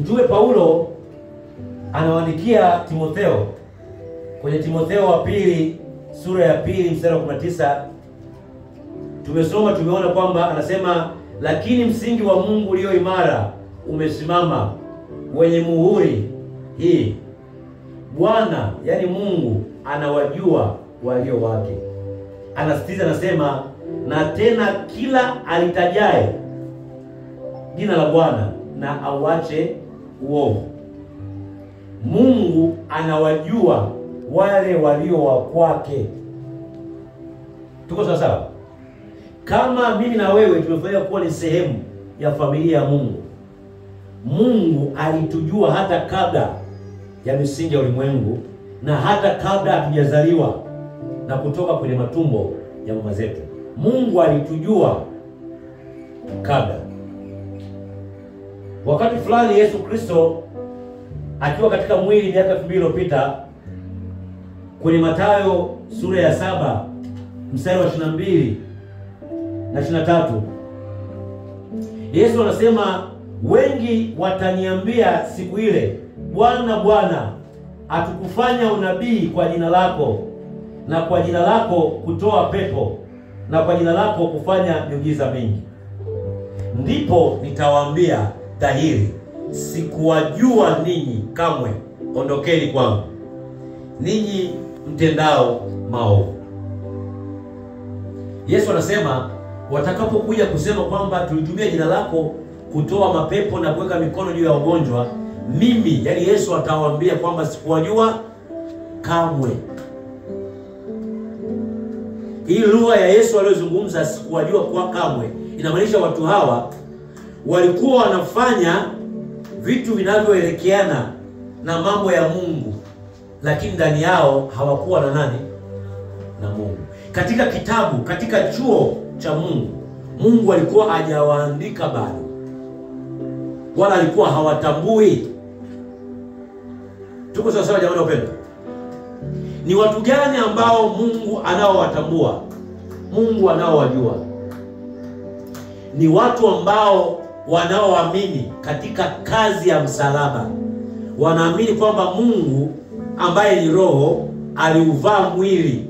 Mtume Paulo anawaandikia Timotheo kwenye Timotheo wa pili sura ya 2 mstari wa 19. Tumeona kwamba anasema, lakini msingi wa Mungu ulio imara umesimama, wenye muhuri hii: Bwana, yani Mungu, anawajua walio wake. Anasitiza, anasema, na tena kila alitajaye jina la Bwana na auache uovu. Mungu anawajua wale walio wa kwake. Tuko sawa sawa? Kama mimi na wewe tumefanya kuwa ni sehemu ya familia ya Mungu, Mungu alitujua hata kabla ya misingi ya ulimwengu, na hata kabla hatujazaliwa na kutoka kwenye matumbo ya mama zetu. Mungu alitujua kabla. Wakati fulani Yesu Kristo akiwa katika mwili miaka 2000 iliyopita, kwenye Mathayo sura ya 7 mstari wa 22 na 23, Yesu anasema, wengi wataniambia siku ile, Bwana, Bwana, hatukufanya unabii kwa jina lako, na kwa jina lako kutoa pepo, na kwa jina lako kufanya miujiza mingi? Ndipo nitawaambia dhahiri, sikuwajua ninyi kamwe, ondokeni kwangu, ninyi mtendao maovu. Yesu anasema watakapokuja kusema kwamba tulitumia jina lako kutoa mapepo na kuweka mikono juu ya wagonjwa, mimi, yani Yesu, atawaambia kwamba sikuwajua kamwe. Hii lugha ya Yesu aliyozungumza, sikuwajua kwa kamwe, inamaanisha watu hawa walikuwa wanafanya vitu vinavyoelekeana na mambo ya Mungu, lakini ndani yao hawakuwa na nani? Na Mungu. Katika kitabu, katika chuo cha Mungu, Mungu alikuwa hajawaandika bado, wala alikuwa hawatambui. Tuko sawa sawa jamani wapendwa? Ni watu gani ambao Mungu anaowatambua, Mungu anaowajua? Ni watu ambao wanaoamini katika kazi ya msalaba. Wanaamini kwamba Mungu ambaye ni roho aliuvaa mwili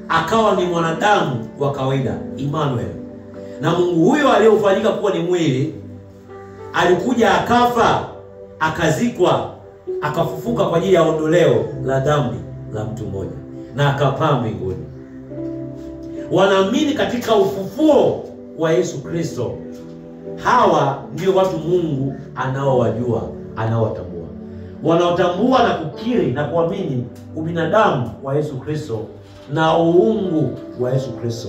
akawa ni mwanadamu wa kawaida, Emmanuel. Na Mungu huyo aliyofanyika kuwa ni mwili alikuja, akafa, akazikwa, akafufuka kwa ajili ya ondoleo la dhambi la mtu mmoja, na akapaa mbinguni. Wanaamini katika ufufuo wa Yesu Kristo. Hawa ndio watu Mungu anaowajua, anaowatambua. Wanaotambua na kukiri na kuamini ubinadamu wa Yesu Kristo na uungu wa Yesu Kristo.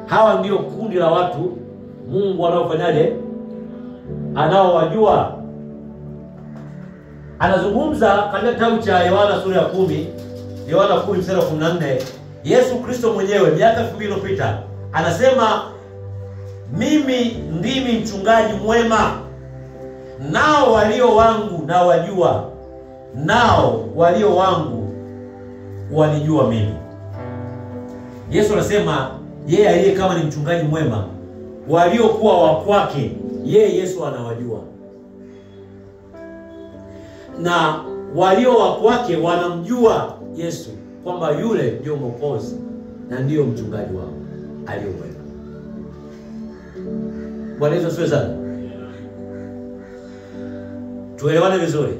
Hawa ndio kundi la watu Mungu anaofanyaje? Anaowajua. Anazungumza katika kitabu cha Yohana sura ya 10, Yohana 10 mstari wa 14. Yesu Kristo mwenyewe miaka 2000 iliyopita anasema, mimi ndimi mchungaji mwema, nao walio wangu na wajua, nao walio wangu wanijua mimi. Yesu anasema yeye aliye kama ni mchungaji mwema, waliokuwa wa kwake yeye Yesu anawajua, na walio wa kwake wanamjua Yesu kwamba yule ndio Mwokozi na ndio mchungaji wao aliye mwema. Bwana Yesu asifiwe sana. Tuelewane vizuri.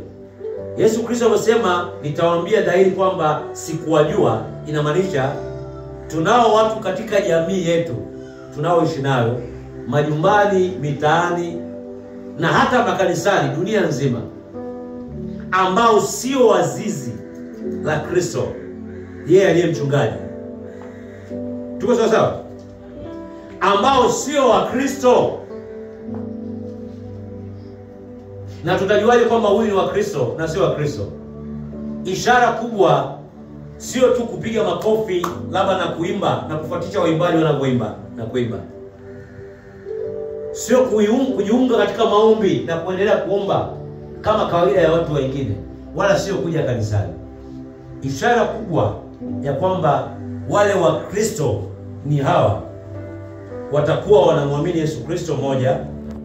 Yesu Kristo amesema nitawaambia dhahiri kwamba sikuwajua. Inamaanisha tunao watu katika jamii yetu tunaoishi nayo, majumbani, mitaani na hata makanisani dunia nzima, ambao sio wazizi la Kristo, yeye aliye mchungaji. Tuko sawa sawa? Ambao sio wa Kristo. Na tutajuaje kwamba huyu ni wa Kristo na sio wa Kristo? Ishara kubwa sio tu kupiga makofi labda na kuimba na kufuatisha waimbaji wanavyoimba na kuimba. Sio kujiunga katika maombi na kuendelea kuomba kama kawaida ya watu wengine, wala sio kuja kanisani. Ishara kubwa ya kwamba wale wa Kristo ni hawa, watakuwa wanamwamini Yesu Kristo moja,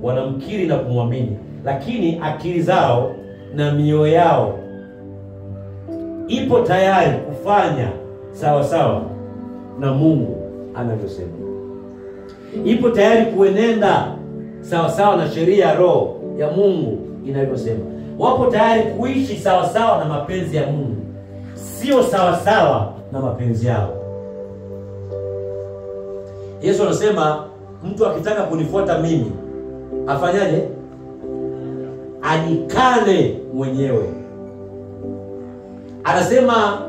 wanamkiri na kumwamini, lakini akili zao na mioyo yao ipo tayari kufanya sawa sawa na Mungu anavyosema. Ipo tayari kuenenda sawa sawa na sheria ya Roho ya Mungu inavyosema. Wapo tayari kuishi sawa sawa na mapenzi ya Mungu, sio sawa sawa na mapenzi yao. Yesu anasema mtu akitaka kunifuata mimi afanyaje? Ajikane mwenyewe. Anasema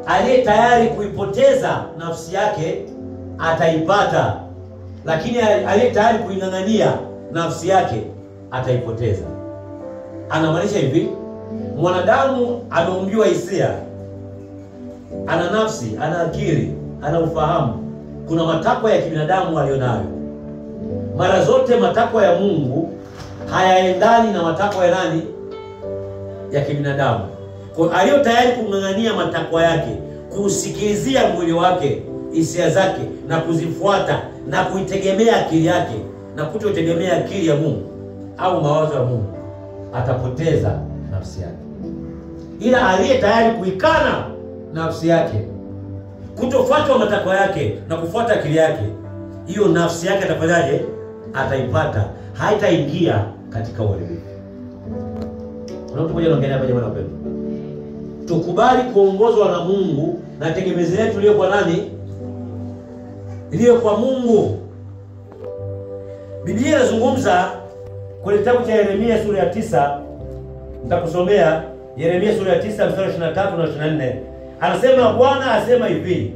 aliye tayari kuipoteza nafsi yake ataipata, lakini aliye tayari kuing'ang'ania nafsi yake ataipoteza. Anamaanisha hivi, mwanadamu ameumbiwa hisia, ana nafsi, ana akili, ana ufahamu. Kuna matakwa ya kibinadamu alionayo. Mara zote matakwa ya Mungu hayaendani na matakwa ya nani? Ya kibinadamu. Kwa aliyo tayari kung'ang'ania matakwa yake, kusikilizia mwili wake, hisia zake, na kuzifuata na kuitegemea akili yake na kutotegemea akili ya Mungu au mawazo ya Mungu, atapoteza nafsi yake. Ila aliye tayari kuikana nafsi yake, kutofuata matakwa yake na kufuata akili yake, hiyo nafsi yake atafanyaje? Ataipata, haitaingia katika uharibifu. Kuna mtu mmoja anaongelea hapa, jamani wapendwa. Tukubali kuongozwa na Mungu na tegemezi letu liwe kwa nani? Liwe kwa Mungu. Biblia inazungumza kwenye kitabu cha Yeremia sura ya 9. Nitakusomea Yeremia sura ya 9 mstari 23 na 24. Anasema, Bwana asema hivi,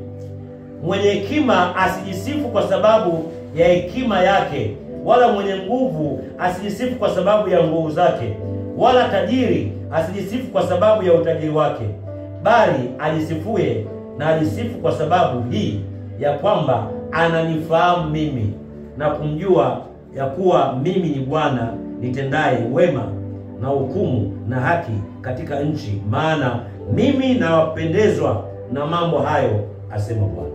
mwenye hekima asijisifu kwa sababu ya hekima yake, wala mwenye nguvu asijisifu kwa sababu ya nguvu zake, wala tajiri asijisifu kwa sababu ya utajiri wake, bali ajisifue na ajisifu kwa sababu hii ya kwamba ananifahamu mimi, na kumjua ya kuwa mimi ni Bwana nitendaye wema na hukumu na haki katika nchi, maana mimi nawapendezwa na mambo hayo, asema Bwana.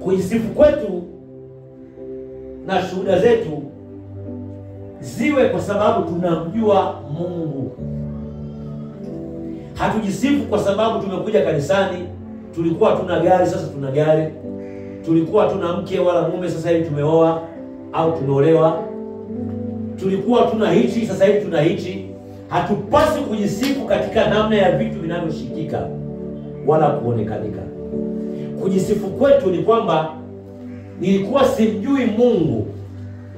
Kujisifu kwetu na shuhuda zetu ziwe kwa sababu tunamjua Mungu. Hatujisifu kwa sababu tumekuja kanisani, tulikuwa tuna gari, sasa tuna gari. Tulikuwa tuna mke wala mume, sasa hivi tumeoa au tumeolewa. Tulikuwa tuna hichi, sasa hivi tuna hichi. Hatupaswi kujisifu katika namna ya vitu vinavyoshikika wala kuonekanika. Kujisifu kwetu ni kwamba nilikuwa simjui Mungu,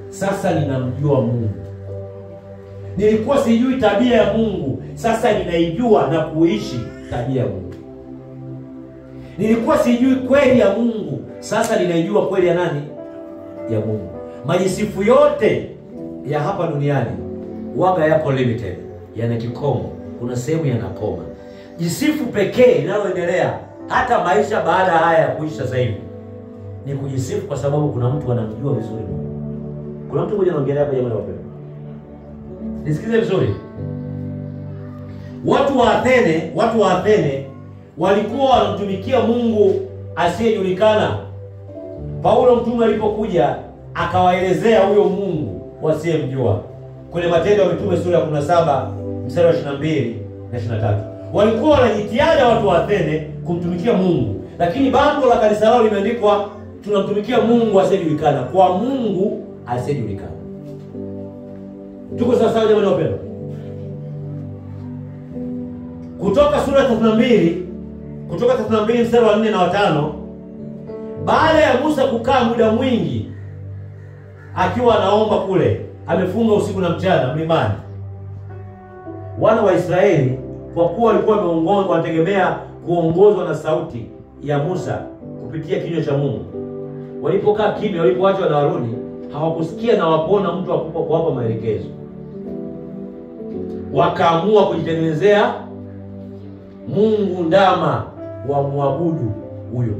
sasa ninamjua Mungu. Nilikuwa sijui tabia ya Mungu, sasa ninaijua na kuishi tabia ya Mungu. Nilikuwa sijui kweli ya Mungu, sasa ninaijua kweli ya nani? Ya Mungu. Majisifu yote ya hapa duniani waga yako limited, yana kikomo. Kuna sehemu yanakoma. Jisifu pekee linaloendelea hata maisha baada haya ya kuisha sasa hivi ni kujisifu kwa sababu kuna mtu anamjua vizuri Mungu. Kuna mtu mmoja anaongelea hapa, jamani wapendwa. Nisikize vizuri. Watu wa Athene walikuwa wanamtumikia Mungu asiyejulikana. Paulo mtume alipokuja akawaelezea huyo Mungu wasiyemjua. Kwenye Matendo ya Mitume sura ya 17 mstari wa 22 na 23. Walikuwa wanajitihada watu wa Athene kumtumikia Mungu, lakini bango la kanisa lao limeandikwa tunamtumikia Mungu asiyejulikana, kwa Mungu asiyejulikana. Tuko sawa jamani wapendwa? Kutoka sura ya 32 mstari wa 4 na 5, baada ya Musa kukaa muda mwingi akiwa anaomba kule, amefunga usiku na mchana mlimani, wana wa Israeli kwa kuwa walikuwa wameongozwa, wanategemea kuongozwa na sauti ya Musa kupitia kinywa cha Mungu. Walipokaa kimya, walipoachwa na Haruni, hawakusikia na wapona mtu akupa kuwapa maelekezo. Wakaamua kujitengenezea mungu ndama wa muabudu huyo.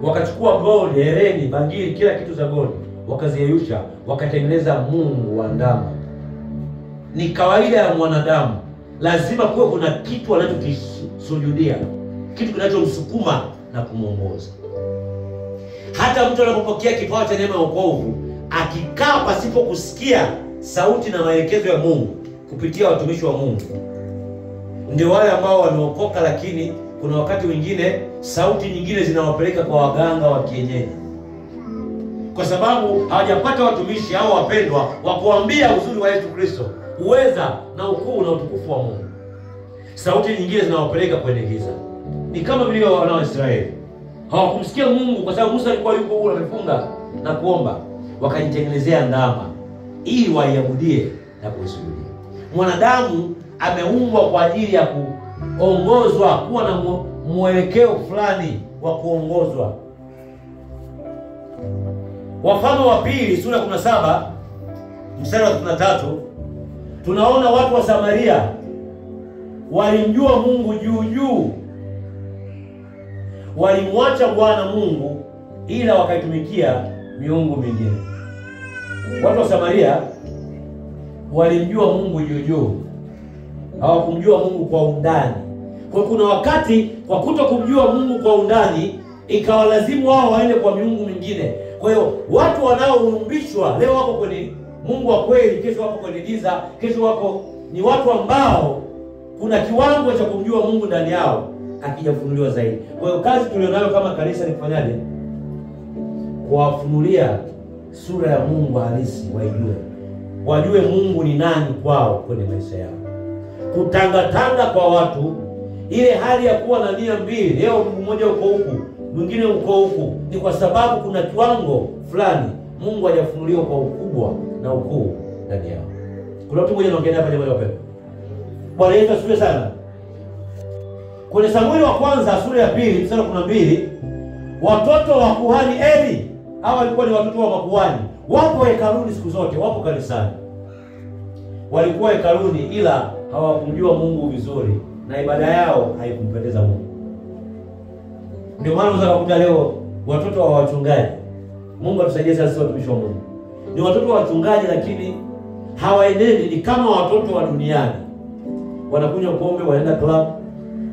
Wakachukua gold, hereni, bangili, kila kitu za gold, wakaziyeyusha, wakatengeneza mungu wa ndama. Ni kawaida ya mwanadamu, lazima kuwe kuna kitu anachokisujudia, kitu kinachomsukuma na kumuongoza. Hata mtu anapopokea kipawa cha neema ya wokovu, akikaa pasipo kusikia sauti na maelekezo ya Mungu kupitia watumishi wa Mungu, ndio wale ambao wameokoka, lakini kuna wakati mwingine sauti nyingine zinawapeleka kwa waganga wa kienyeji, kwa sababu hawajapata watumishi au wapendwa wa kuambia uzuri wa Yesu Kristo, uweza na ukuu na utukufu wa Mungu. Sauti nyingine zinawapeleka kwenye giza. Ni kama vile wana wa Israeli hawakumsikia Mungu, kwa sababu Musa alikuwa yuko huko amefunga na kuomba, wakajitengenezea ndama ili waiabudie na kuisujudia. Mwanadamu ameumbwa kwa ajili ya kuongozwa, kuwa na mwelekeo fulani wa kuongozwa. Wafalme wa pili sura ya 17 mstari wa 33 tunaona watu wa Samaria walimjua Mungu juu juu, walimwacha Bwana Mungu ila wakaitumikia miungu mingine. Watu wa Samaria walimjua Mungu juu juu, hawakumjua Mungu kwa undani. Kwa kuna wakati kwa kutokumjua Mungu kwa undani ikawalazimu wao waende kwa miungu mingine. Kwa hiyo watu wanaoumbishwa leo wako kwenye Mungu wa kweli, kesho wako kwenye giza, kesho wako ni watu ambao kuna kiwango cha kumjua Mungu ndani yao akijafunuliwa zaidi. Kwa hiyo kazi tulionayo kama kanisa ni kufanyaje? Kuwafunulia sura ya Mungu halisi, wajue Mungu ni nani kwao kwenye maisha yao. Kutangatanga kwa watu, ile hali ya kuwa na nia mbili, leo mmoja uko huku mwingine uko huku, ni kwa sababu kuna kiwango fulani Mungu hajafunuliwa kwa ukubwa na ukuu ndani yao. Kuna mtu mmoja anaongea hapa jamani wapendwa. Bwana Yesu asifiwe sana. Kwenye Samueli wa kwanza sura ya 2 mstari wa 12, watoto wa kuhani Eli, hao walikuwa ni watoto wa makuhani, wapo hekaluni siku zote, wapo kanisani. Walikuwa hekaluni ila hawakumjua Mungu vizuri na ibada yao haikumpendeza Mungu. Ndio maana unaweza kukuta leo watoto wa wachungaji, Mungu atusaidie sasa watumishi wa Mungu, ni watoto wa wachungaji lakini hawaendendi, ni kama watoto wa duniani. Wanakunywa pombe, wanaenda club,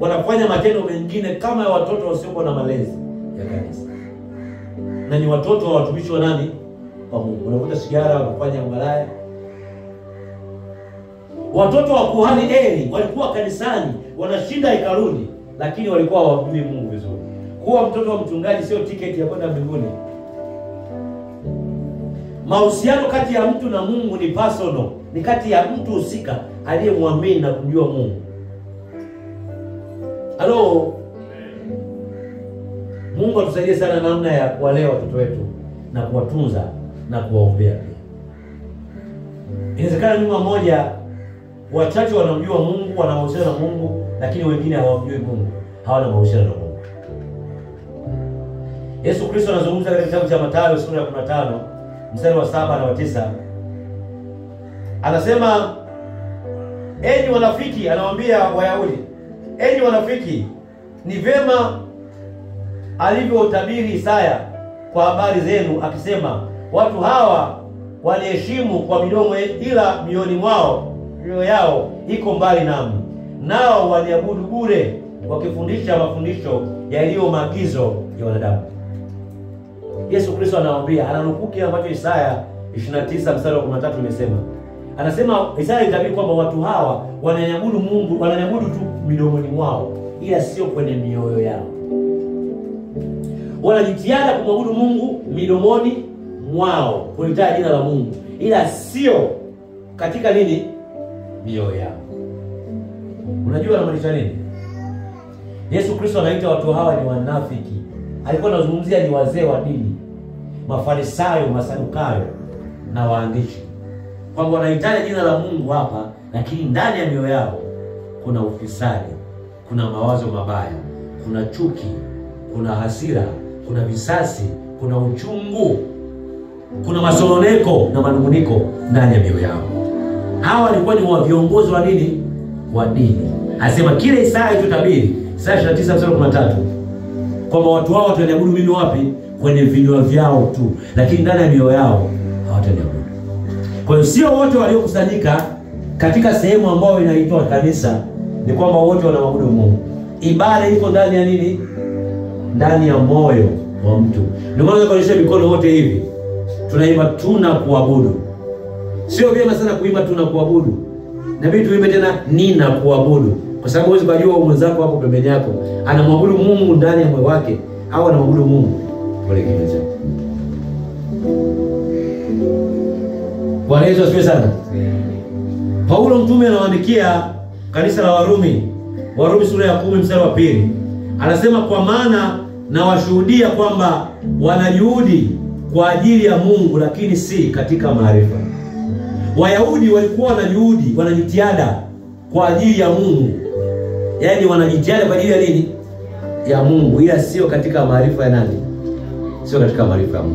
wanafanya matendo mengine kama ya watoto wasiokuwa na malezi ya kanisa. Na ni watoto wa watumishi wa nani? Wa Mungu. Wanavuta sigara, wanafanya umalaya. Watoto wa kuhani Eli walikuwa kanisani, wanashinda hekaluni, lakini walikuwa hawamjui Mungu vizuri. Kuwa mtoto wa mchungaji sio tiketi ya kwenda mbinguni. Mahusiano kati ya mtu na Mungu ni personal, ni kati ya mtu husika aliyemwamini na kumjua Mungu. Halo. Mungu atusaidie sana namna ya kuwalea watoto wetu na kuwatunza na kuwaombea pia. Inawezekana nyuma moja wachache wanamjua Mungu, wana mahusiano na Mungu, lakini wengine hawamjui Mungu, hawana mahusiano na Mungu. Yesu Kristo anazungumza katika kitabu cha Mathayo sura ya 15 mstari wa 7 na wa 9. Anasema, enyi wanafiki, anawaambia Wayahudi, enyi wanafiki, ni vema alivyotabiri Isaya kwa habari zenu akisema, watu hawa waliheshimu kwa midomo ila mioyo yao iko mbali nami, nao waniabudu bure wakifundisha mafundisho yaliyo maagizo ya wanadamu. Yesu Kristo anawaambia, ananukuu kile ambacho Isaya 29 mstari wa 13 imesema. Anasema Isaya ilitabiri kwamba watu hawa wananiabudu Mungu, wananiabudu tu midomoni mwao ila sio kwenye mioyo yao. Wanajitihada kumwabudu Mungu midomoni mwao, kulitaja jina la Mungu, ila sio katika nini? Mioyo yao. Unajua anamaanisha nini? Yesu Kristo anaita watu hawa ni wanafiki. Alikuwa anazungumzia ni wazee wa dini, Mafarisayo, Masadukayo na waandishi, kwamba wanahitaji jina la Mungu hapa, lakini ndani ya mioyo yao kuna ufisadi, kuna mawazo mabaya, kuna chuki, kuna hasira, kuna visasi, kuna uchungu, kuna masononeko na manunguniko ndani ya mioyo yao. Hawa walikuwa ni viongozi wa nini? Wa dini. Anasema kile Isaya ilitabiri, Isaya 29 mstari wa 13, kwamba watu hao wataniabudu mimi wapi? Kwenye vinywa vyao tu, lakini ndani ya mioyo yao hawataniabudu. Kwa hiyo sio wote waliokusanyika katika sehemu ambayo inaitwa kanisa ni kwamba wote wanaabudu Mungu. Ibada iko ndani ya nini? Ndani ya moyo wa mtu. Ndio maana kuonyesha mikono wote hivi. tunaimba tunakuabudu. Sio vyema sana kuimba tunakuabudu. Inabidi tuimbe tena ninakuabudu, kwa sababu huwezi kujua mwenzako hapo pembeni yako anamwabudu Mungu ndani ya moyo wake au anamwabudu Mungu pale kimya chake. Bwana Yesu asifiwe sana. Paulo mtume anawaandikia kanisa la Warumi, Warumi sura ya 10 mstari wa 2. Anasema, kwa maana na washuhudia kwamba wanajuhudi kwa ajili ya Mungu, lakini si katika maarifa. Wayahudi walikuwa wanajuhudi, wanajitihada kwa ajili ya Mungu. Yaani wanajitihada kwa ajili ya nini? Ya Mungu, ila sio katika maarifa ya nani? Sio katika maarifa ya Mungu.